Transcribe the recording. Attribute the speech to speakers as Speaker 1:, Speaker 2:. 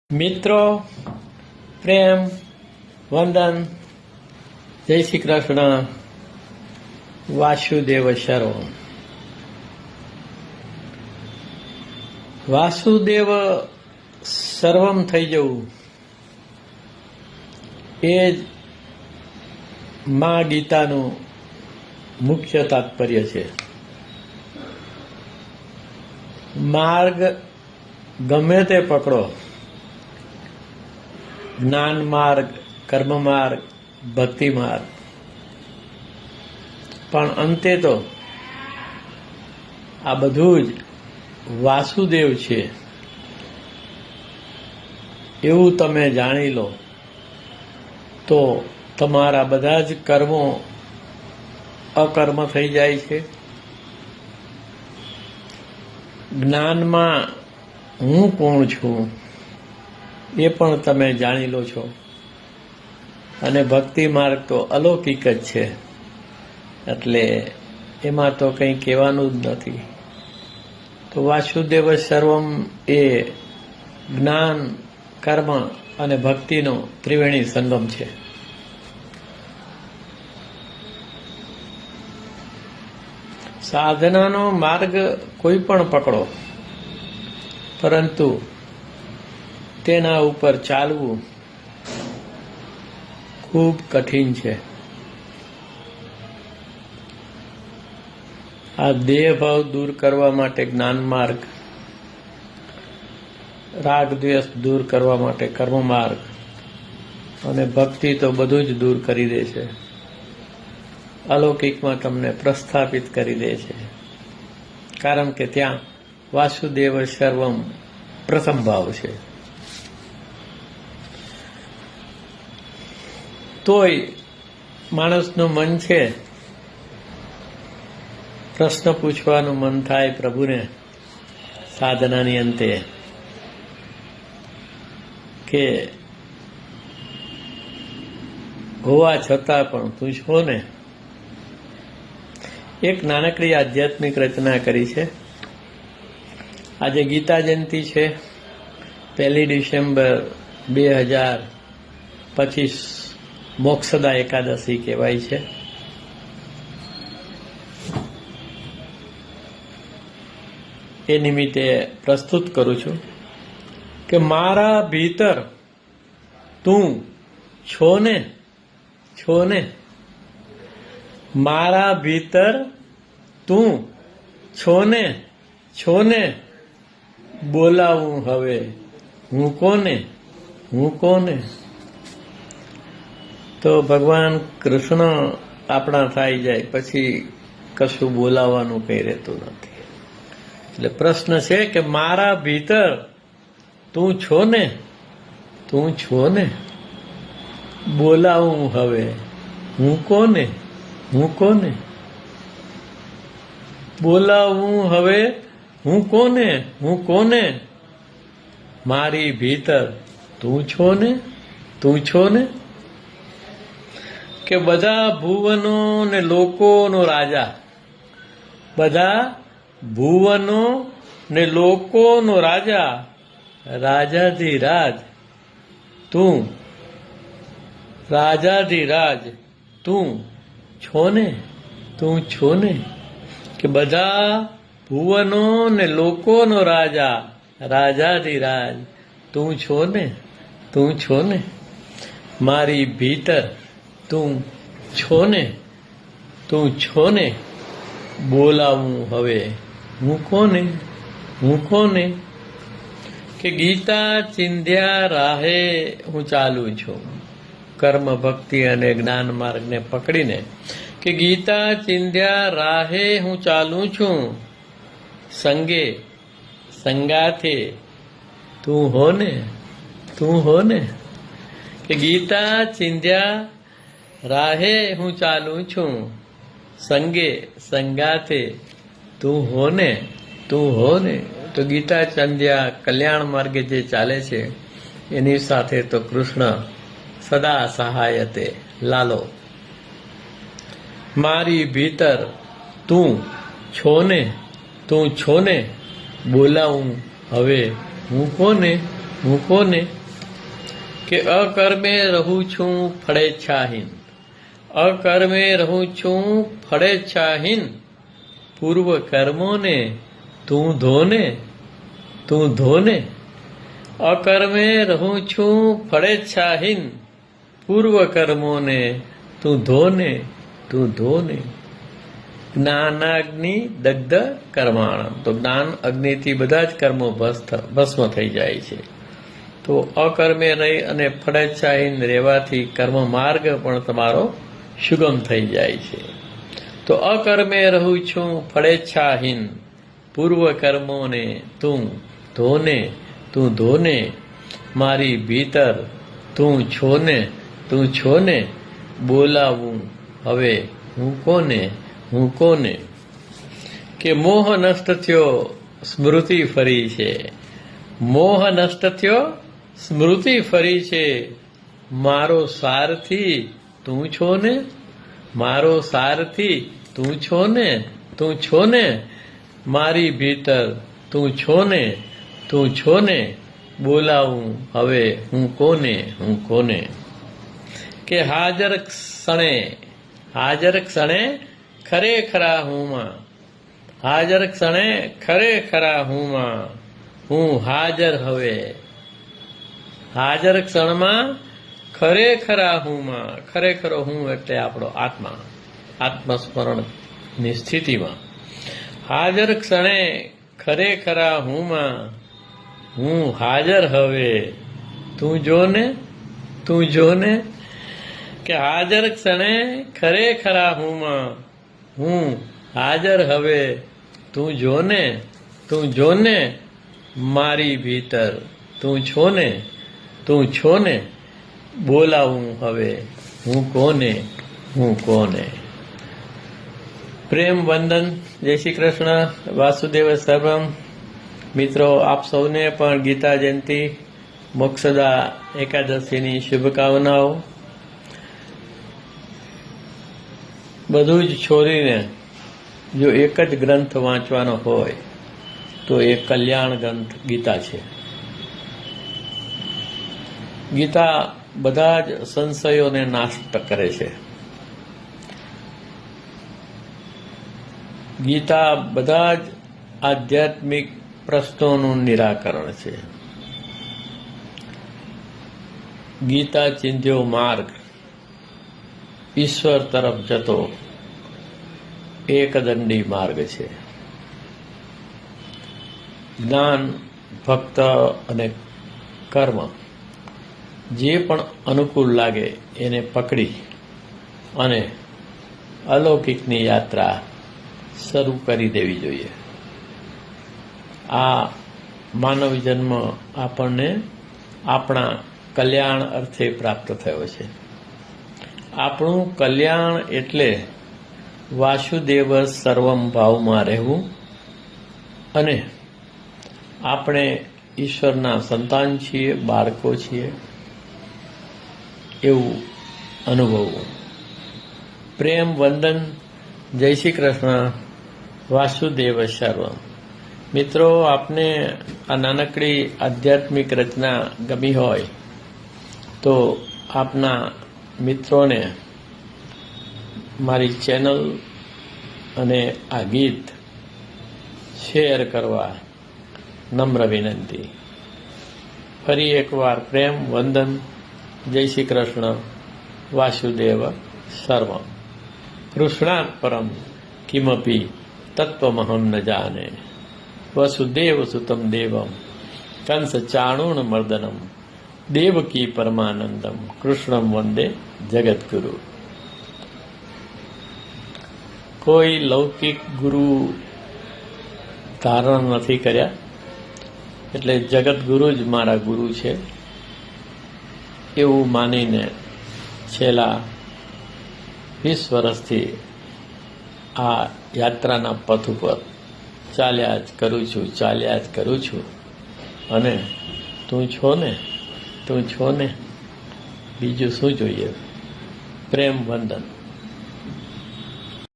Speaker 1: મિત્રો, પ્રેમ, વંદન, જય શ્રી કૃષ્ણ, વાસુદેવ સર્વમ. વાસુદેવ સર્વમ થઈ જવું એ જ મા ગીતાનું મુખ્ય તાત્પર્ય છે. માર્ગ ગમે તે પકડો, જ્ઞાન માર્ગ, કર્મ માર્ગ, ભક્તિ માર્ગ, પણ અંતે તો આ બધું જ વાસુદેવ છે એવું તમે જાણી લો તો તમારા બધા જ કર્મો અકર્મ થઈ જાય છે. જ્ઞાનમાં હું કોણ છું એ પણ તમે જાણી લો છો, અને ભક્તિ માર્ગ તો અલૌકિક જ છે, એટલે એમાં તો કંઈ કહેવાનું જ નથી. તો વાસુદેવ સર્વમ એ જ્ઞાન, કર્મ અને ભક્તિનો ત્રિવેણી સંગમ છે. સાધનાનો માર્ગ કોઈ પણ પકડો, પરંતુ તેના ઉપર ચાલવું ખૂબ કઠિન છે. આ દેહભાવ દૂર કરવા માટે જ્ઞાન માર્ગ, રાગ દ્વેષ દૂર કરવા માટે કર્મ માર્ગ, અને ભક્તિ તો બધું જ દૂર કરી દે છે. અલૌકિકમાં તમને પ્રસ્થાપિત કરી દે છે, કારણ કે ત્યાં વાસુદેવ સર્વમ પ્રથમ ભાવ છે. તોય માણસનું મન છે, પ્રશ્ન પૂછવાનું મન થાય પ્રભુને સાધનાની અંતે કે હોવા છતાં પણ તું છો ને. એક નાનકડી આધ્યાત્મિક રચના કરી છે. આજે ગીતા જયંતિ છે, 1 ડિસેમ્બર 2025 મોક્ષદા એકાદશી કહેવાય છે. એ નિમિત્તે પ્રસ્તુત કરું છું કે મારા ભીતર તું છો ને, મારા ભીતર તું છો ને, બોલાવું હવે હું કોને. તો ભગવાન કૃષ્ણ આપણા થઈ જાય પછી કશું બોલાવવાનું કંઈ રહેતું નથી. એટલે પ્રશ્ન છે કે મારા ભીતર તું છો ને, બોલાવું હવે હું કોને. બોલાવું હવે હું કોને. મારી ભીતર તું છો ને. કે બધા ભુવનો ને લોકોનો રાજા, બધા ભુવનો ને લોકોનો રાજા, રાજાધિરાજ તું, રાજાધિરાજ તું છો ને. કે બધા ભુવનો ને લોકોનો રાજા, રાજાધિરાજ તું છો ને. મારી ભીતર તું છો ને, બોલાવું હવે હું કોને. કે ગીતા ચિંધ્યા રાહે હું ચાલું છું, કર્મ, ભક્તિ અને જ્ઞાન માર્ગને પકડીને. કે ગીતા ચિંધ્યા રાહે હું ચાલું છું, સંગાથે તું હો ને. કે ગીતા ચિંધ્યા રાહે હું ચાલું છું, સંગાથે તું હો ને. તો ગીતા ચંદ્યા કલ્યાણ માર્ગે જે ચાલે છે એની સાથે તો કૃષ્ણ સદા સહાયતે લાલો. મારી ભીતર તું છો ને, બોલાવું હવે હું કોને. કે અકર્મે રહું છું ફળેચ્છાહીન, અકર્મે રહું છું ફળેચ્છાહીન, પૂર્વ કર્મોને તું ધોને, તું ધોને. અકર્મે રહું છું ફળેચ્છાહીન, પૂર્વ કર્મોને તું ધોને, તું ધોને. જ્ઞાનાગ્નિ દગ્ધ કર્માણમ, તો જ્ઞાન અગ્નિથી બધા જ કર્મો ભસ્મ થઈ જાય છે. તો અકર્મે રહી અને ફળેચ્છાહીન રહેવાથી કર્મ માર્ગ પણ તમારો સુગમ થઈ જાય છે. તો અકર્મે રહું છું ફળેચ્છાહીન, પૂર્વ કર્મોને તું ધોને, તું ધોને. મારી ભીતર તું છોને, તું છોને. બોલાવું હવે હું કોને, હું કોને. કે મોહ નષ્ટ થયો સ્મૃતિ ફરી છે, મોહ નષ્ટ થયો સ્મૃતિ ફરી છે. મારો સારથી તું છો ને, મારો સારથી તું છો ને, તું છો ને. મારી ભીતર તું છો ને, તું છો ને. બોલાવું હવે હું કોને, હું કોને. કે હાજર ક્ષણે, હાજર ક્ષણે ખરેખરા હુંમાં, હાજર ક્ષણે ખરેખરા હુંમાં. હું હાજર હવે, હાજર ક્ષણમાં ખરેખરા હુંમાં. ખરેખરો હું એટલે આપણો આત્મા, આત્મસ્મરણની સ્થિતિમાં. હાજર ક્ષણે ખરેખરા હુંમાં. હું હાજર હવે તું જોને, તું જોને. કે હાજર ક્ષણે ખરેખરા હુંમાં. હું હાજર હવે તું જોને, તું જોને. મારી ભીતર તું છો ને, તું છો ને. બોલાવું હવે હું કોને, હું કોને. પ્રેમ વંદન. જય શ્રી કૃષ્ણ. વાસુદેવ સર્વમ. મિત્રો, આપ સૌને પણ ગીતા જયંતિ મોક્ષદા એકાદશીની શુભકામનાઓ. બધું જ છોડીને જો એક જ ગ્રંથ વાંચવાનો હોય તો એ કલ્યાણ ગ્રંથ ગીતા છે. ગીતા બધા જ સંશયોને નાશ કરે છે. ગીતા બધા જ આધ્યાત્મિક પ્રશ્નોનું નિરાકરણ છે. ગીતા ચિંધ્યો માર્ગ ઈશ્વર તરફ જતો એકદંડી માર્ગ છે. જ્ઞાન, ભક્ત અને કર્મ જે પણ અનુકૂળ લાગે એને પકડી અને અલૌકિકની યાત્રા શરૂ કરી દેવી જોઈએ. આ માનવ જન્મ આપણને આપણા કલ્યાણ અર્થે પ્રાપ્ત થયો છે. આપણું કલ્યાણ એટલે વાસુદેવ સર્વમ ભાવમાં રહેવું અને આપણે ઈશ્વરના સંતાન છીએ, બાળકો છીએ એવું અનુભવવું. પ્રેમ વંદન. જય શ્રી કૃષ્ણ. વાસુદેવ સર્વમ. મિત્રો, આપને આ નાનકડી આધ્યાત્મિક રચના ગમી હોય તો આપના મિત્રોને મારી ચેનલ અને આ ગીત શેર કરવા નમ્ર વિનંતી. ફરી એકવાર પ્રેમ વંદન. જય શ્રી કૃષ્ણ. વાસુદેવ સર્વમ. કૃષ્ણાત પરમ કિમપી તત્વમહં ન જાને. વસુદેવ સુતમ દેવમ કંસ ચાણૂર્ણ મર્દનમ દેવકી પરમાનંદમ કૃષ્ણમ વંદે જગદગુરુ. કોઈ લૌકિક ગુરુ ધારણ નથી કર્યા એટલે જગદગુરુ જ મારા ગુરુ છે એવું માનીને છેલ્લા 20 વર્ષથી આ યાત્રાના પથ ઉપર ચાલ્યા જ કરું છું અને તું છો ને, તું છો ને. બીજું શું જોઈએ. પ્રેમ વંદન.